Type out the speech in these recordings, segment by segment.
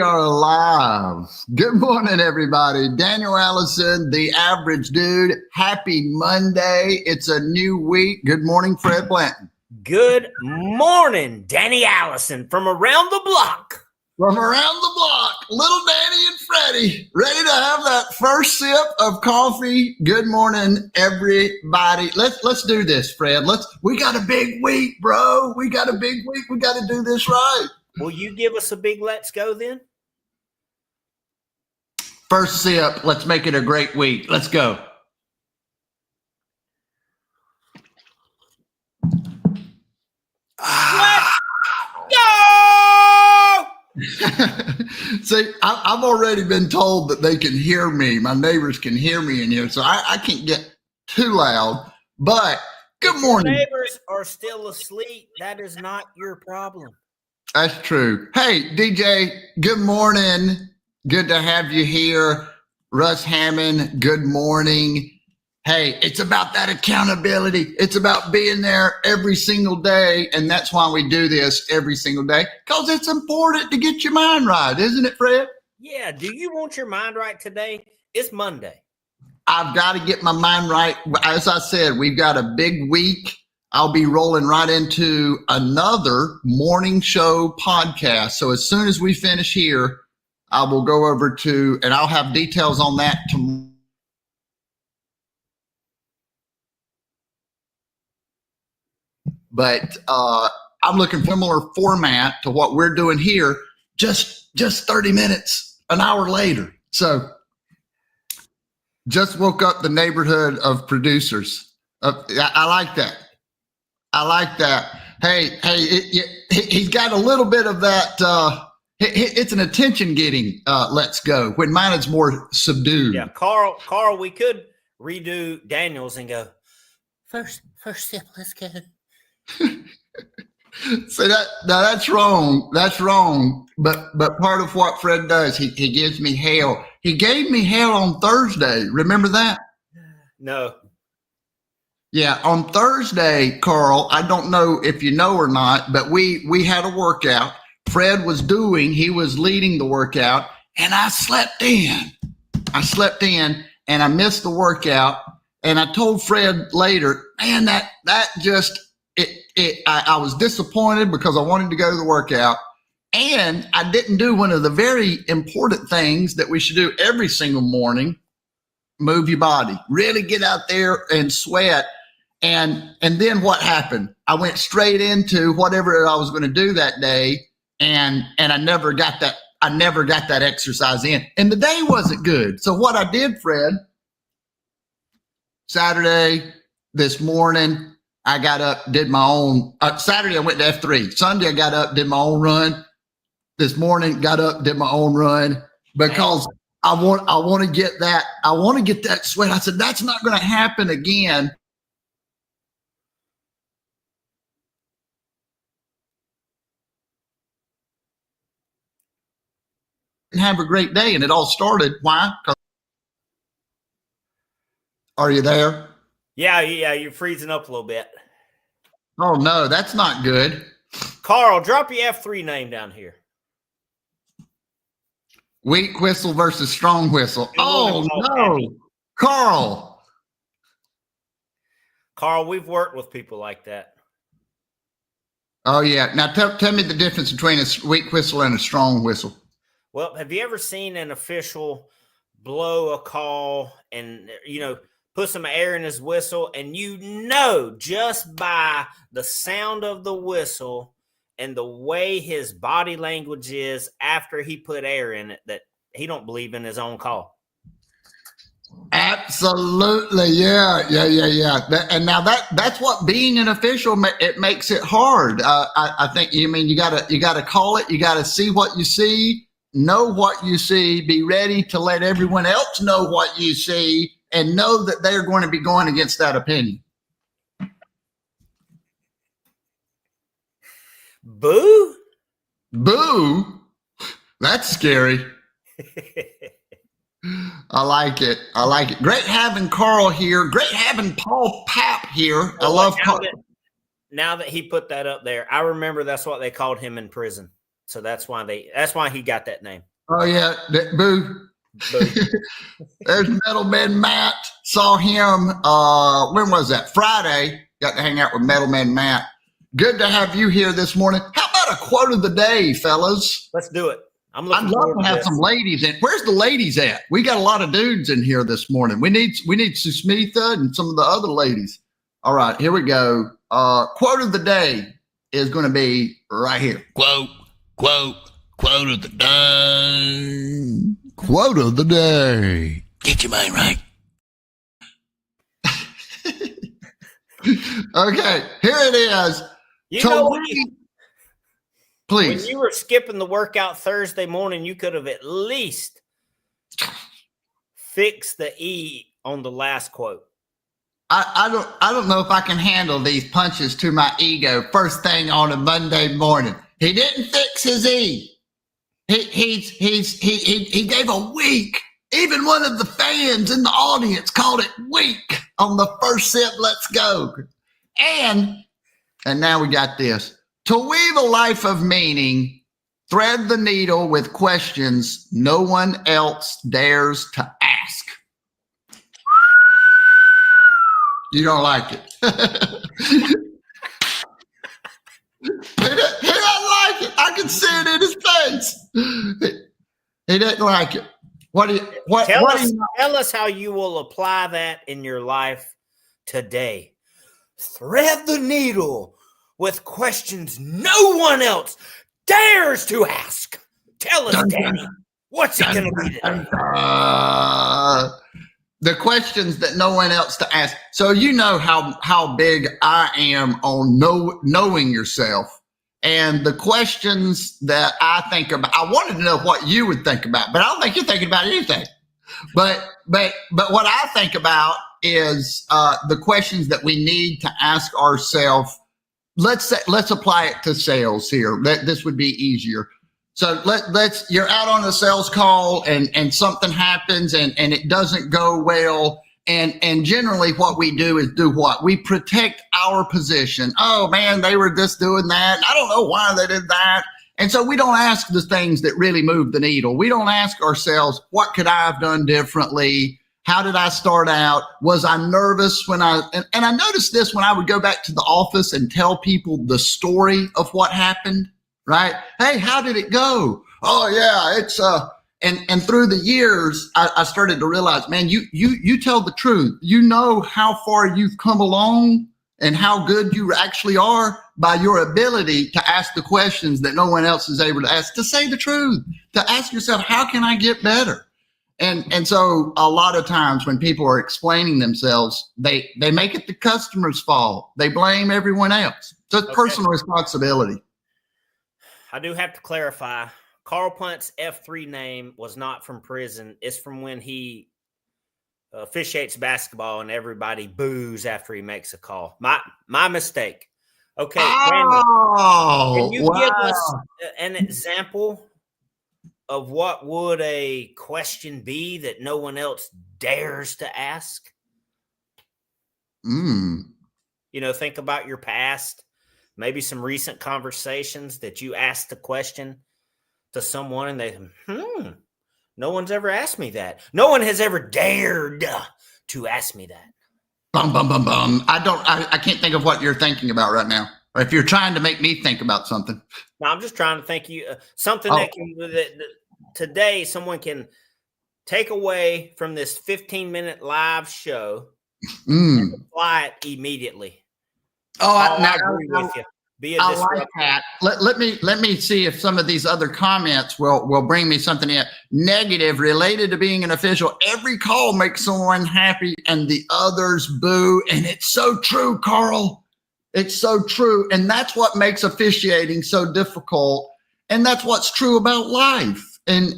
are live. Good morning, everybody. Daniel Allison, the average dude. Happy Monday. It's a new week. Good morning, Fred Blanton. Good morning, Danny Allison from around the block. From around the block, little Danny and Freddie, ready to have that first sip of coffee. Good morning, everybody. Let's do this, Fred. We got a big week, bro. We got a big week. We got to do this right. Will you give us a big let's go then? First sip. Let's make it a great week. Let's go. See, I've already been told that they can hear me. My neighbors can hear me in here, so I can't get too loud. But good morning. If your neighbors are still asleep, that is not your problem. That's true. Hey, DJ, good morning. Good to have you here. Russ Hammond, good morning. Hey, it's about that accountability. It's about being there every single day. And that's why we do this every single day, because it's important to get your mind right. Isn't it, Fred? Yeah. Do you want your mind right today? It's Monday. I've got to get my mind right. As I said, we've got a big week. I'll be rolling right into another morning show podcast. So as soon as we finish here, I will go over to, and I'll have details on that tomorrow. But I'm looking for a similar format to what we're doing here, just 30 minutes, an hour later. So just woke up the neighborhood of producers. I like that. I like that. Hey, he's got a little bit of that. It's an attention-getting let's go, when mine is more subdued. Yeah, Carl, we could redo Daniel's and go, first sip, let's go. See that? No, that's wrong. That's wrong. But part of what Fred does, he gives me hell. He gave me hell on Thursday. Remember that? No. Yeah, on Thursday, Carl, I don't know if you know or not, but we had a workout. Fred was leading the workout, and I slept in. And I missed the workout. And I told Fred later, man, that just, I was disappointed because I wanted to go to the workout, and I didn't do one of the very important things that we should do every single morning: move your body, really get out there and sweat. And then what happened? I went straight into whatever I was going to do that day, and I never got that. I never got that exercise in, and the day wasn't good. So what I did, Fred, Saturday this morning, I got up, did my own. Saturday I went to F3. Sunday I got up, did my own run. This morning got up, did my own run, because I want to get that. I want to get that sweat. I said that's not going to happen again. And have a great day, and it all started. Why? Are you there? Yeah, you're freezing up a little bit. Oh, no, that's not good. Carl, drop your F3 name down here. Weak whistle versus strong whistle. Oh, no. Carl, we've worked with people like that. Oh, yeah. Now, tell me the difference between a weak whistle and a strong whistle. Well, have you ever seen an official blow a call and, put some air in his whistle, and just by the sound of the whistle and the way his body language is after he put air in it, that he don't believe in his own call? Absolutely. Yeah. And now that's what being an official, it makes it hard. I think, you gotta call it. You gotta see what you see, know what you see, be ready to let everyone else know what you see, and know that they're going to be going against that opinion. Boo? Boo? That's scary. I like it. Great having Carl here. Great having Paul Papp here. I love Carl. Now that he put that up there, I remember that's what they called him in prison. So that's why he got that name. Oh yeah, boo. There's Metal Man Matt. Saw him. When was that? Friday. Got to hang out with Metal Man Matt. Good to have you here this morning. How about a quote of the day, fellas? Let's do it. I'm I'd looking love forward to have this. some ladies in. Where's the ladies at? We got a lot of dudes in here this morning. We need Susmitha and some of the other ladies. All right, here we go. Quote of the day is going to be right here. Quote of the day. Quote of the day. Get your mind right. Okay, here it is. You know what? Please. When you were skipping the workout Thursday morning, you could have at least fixed the E on the last quote. I don't know if I can handle these punches to my ego first thing on a Monday morning. He didn't fix his E. He gave a weak. Even one of the fans in the audience called it weak on the first sip. Let's go. And now we got this. To weave a life of meaning, thread the needle with questions no one else dares to ask. You don't like it. He doesn't like it. I can see it in his face. He didn't like it. Tell us how you will apply that in your life today. Thread the needle with questions no one else dares to ask. Tell us, Danny, what's it going to be today? The questions that no one else to ask. So you know how big I am on knowing yourself. And the questions that I think about, I wanted to know what you would think about, but I don't think you're thinking about anything. But what I think about is the questions that we need to ask ourselves. Let's apply it to sales here. This would be easier. So you're out on a sales call and something happens and it doesn't go well. And generally what we do is do what? We protect our position. Oh man, they were just doing that. I don't know why they did that. And so we don't ask the things that really move the needle. We don't ask ourselves, what could I have done differently? How did I start out? Was I nervous when and I noticed this when I would go back to the office and tell people the story of what happened, right? Hey, how did it go? Oh yeah, it's and through the years, I started to realize, man, you tell the truth. You know how far you've come along and how good you actually are by your ability to ask the questions that no one else is able to ask, to say the truth, to ask yourself, how can I get better? And so a lot of times when people are explaining themselves, they make it the customer's fault. They blame everyone else. So it's personal responsibility. I do have to clarify. Carl Punt's F3 name was not from prison. It's from when he officiates basketball and everybody boos after he makes a call. My mistake. Okay, Randy, can you give us an example of what would a question be that no one else dares to ask? You know, think about your past, maybe some recent conversations that you asked the question to someone and they, no one's ever asked me that. No one has ever dared to ask me that. Bum, bum, bum, bum. I can't think of what you're thinking about right now. Or if you're trying to make me think about something. No, I'm just trying to think something that today someone can take away from this 15-minute live show and apply it immediately. I agree with you. Be a disruptor. Like that. Let me see if some of these other comments will bring me something in. Negative related to being an official. Every call makes someone happy and the others boo. And it's so true, Carl. It's so true. And that's what makes officiating so difficult. And that's what's true about life. And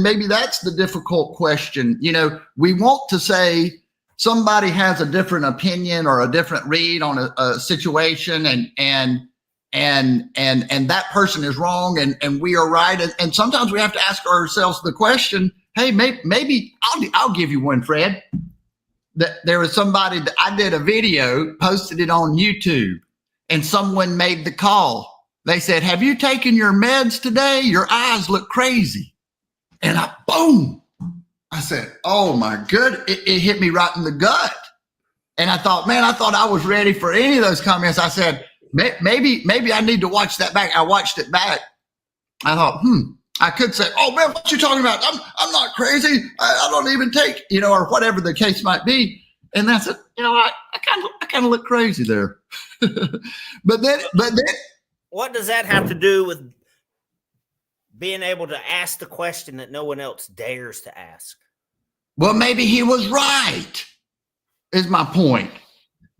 maybe that's the difficult question. You know, we want to say somebody has a different opinion or a different read on a situation and that person is wrong and we are right. And sometimes we have to ask ourselves the question, hey, maybe I'll give you one, Fred. There was somebody that I did a video, posted it on YouTube, and someone made the call. They said, have you taken your meds today? Your eyes look crazy. And boom, I said, oh my good. It hit me right in the gut. And I thought, man, I was ready for any of those comments. I said, maybe I need to watch that back. I watched it back. I thought, I could say, oh man, what you talking about? I'm not crazy. I don't even take, or whatever the case might be. And that's it. I kind of look crazy there. but then what does that have to do with being able to ask the question that no one else dares to ask? Well, maybe he was right, is my point.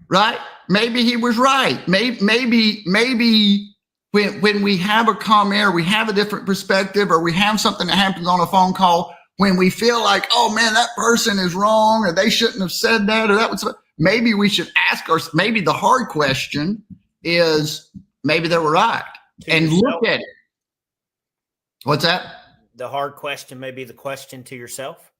Right? Maybe he was right. Maybe when we have a comment, or we have a different perspective, or we have something that happens on a phone call, when we feel like, oh man, that person is wrong, or they shouldn't have said that, or that was, maybe we should ask ourselves, maybe the hard question is, maybe they were right. And look at it. What's that? The hard question may be the question to yourself.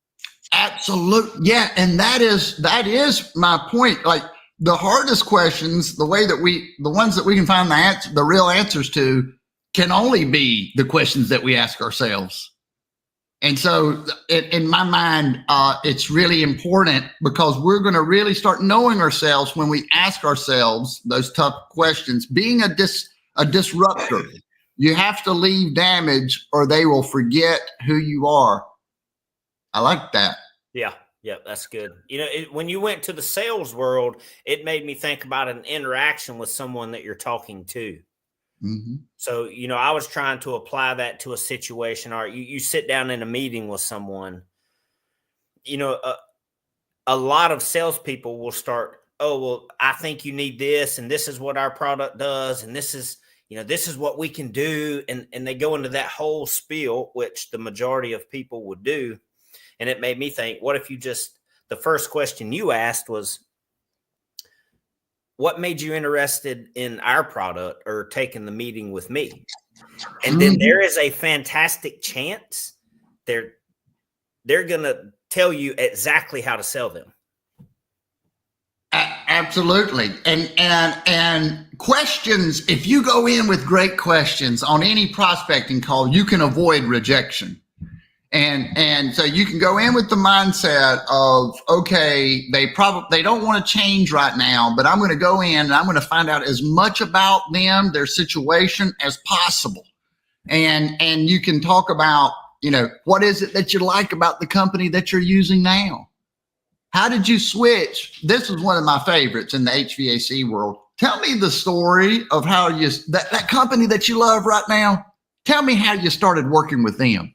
Absolutely. Yeah. And that is my point. Like the hardest questions, the ones that we can find the real answers to can only be the questions that we ask ourselves. And so in my mind, it's really important because we're going to really start knowing ourselves when we ask ourselves those tough questions. Being a disruptor, you have to leave damage or they will forget who you are. I like that. Yeah, that's good. When you went to the sales world, it made me think about an interaction with someone that you're talking to. Mm-hmm. So, I was trying to apply that to a situation. Or you sit down in a meeting with someone, a lot of salespeople will start, oh, well, I think you need this, and this is what our product does, and this is what we can do. And they go into that whole spiel, which the majority of people would do. And it made me think, what if the first question you asked was, what made you interested in our product or taking the meeting with me? And then there is a fantastic chance they're going to tell you exactly how to sell them. Absolutely. And questions, if you go in with great questions on any prospecting call, you can avoid rejection. And so you can go in with the mindset of, okay, they don't want to change right now, but I'm going to go in and I'm going to find out as much about them, their situation as possible. And you can talk about, what is it that you like about the company that you're using now? How did you switch? This is one of my favorites in the HVAC world. Tell me the story of how that company that you love right now. Tell me how you started working with them.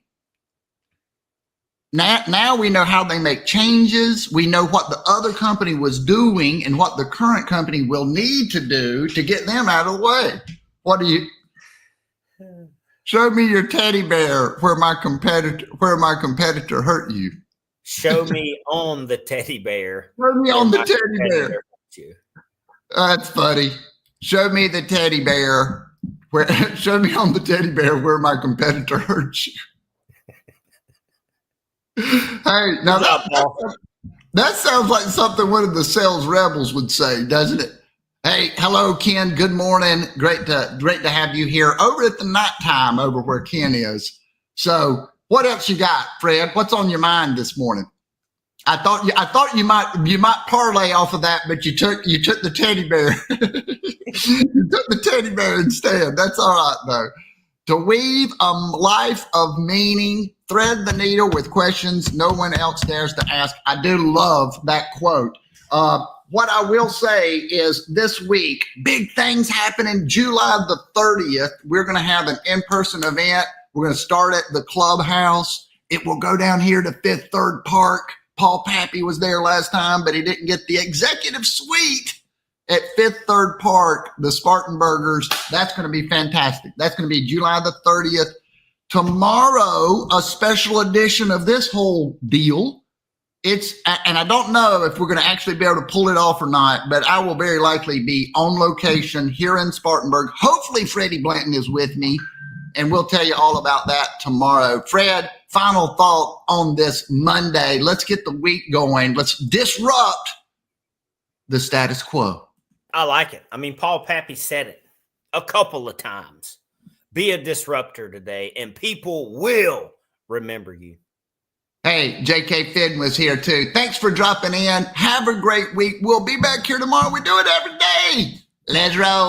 Now we know how they make changes. We know what the other company was doing and what the current company will need to do to get them out of the way. Show me your teddy bear where my competitor hurt you. Show me on the teddy bear. Show me on the teddy bear. That's funny. Show me the teddy bear. Show me on the teddy bear where my competitor hurt you. Hey, now that sounds like something one of the sales rebels would say, doesn't it? Hey, hello, Ken. Good morning. Great to have you here over at the nighttime over where Ken is. So what else you got, Fred? What's on your mind this morning? I thought you might parlay off of that, but you took the teddy bear. You took the teddy bear instead. That's all right though. To weave a life of meaning, thread the needle with questions no one else dares to ask. I do love that quote. What I will say is this week, big things happening. July the 30th, we're going to have an in-person event. We're going to start at the clubhouse. It will go down here to Fifth Third Park. Paul Pappy was there last time, but he didn't get the executive suite at Fifth Third Park, the Spartanburgers. That's going to be fantastic. That's going to be July the 30th. Tomorrow, a special edition of this whole deal. And I don't know if we're going to actually be able to pull it off or not, but I will very likely be on location here in Spartanburg. Hopefully Freddie Blanton is with me, and we'll tell you all about that tomorrow. Fred, final thought on this Monday. Let's get the week going. Let's disrupt the status quo. I like it. I mean, Paul Pappy said it a couple of times. Be a disruptor today, and people will remember you. Hey, JK Finn was here too. Thanks for dropping in. Have a great week. We'll be back here tomorrow. We do it every day. Let's roll.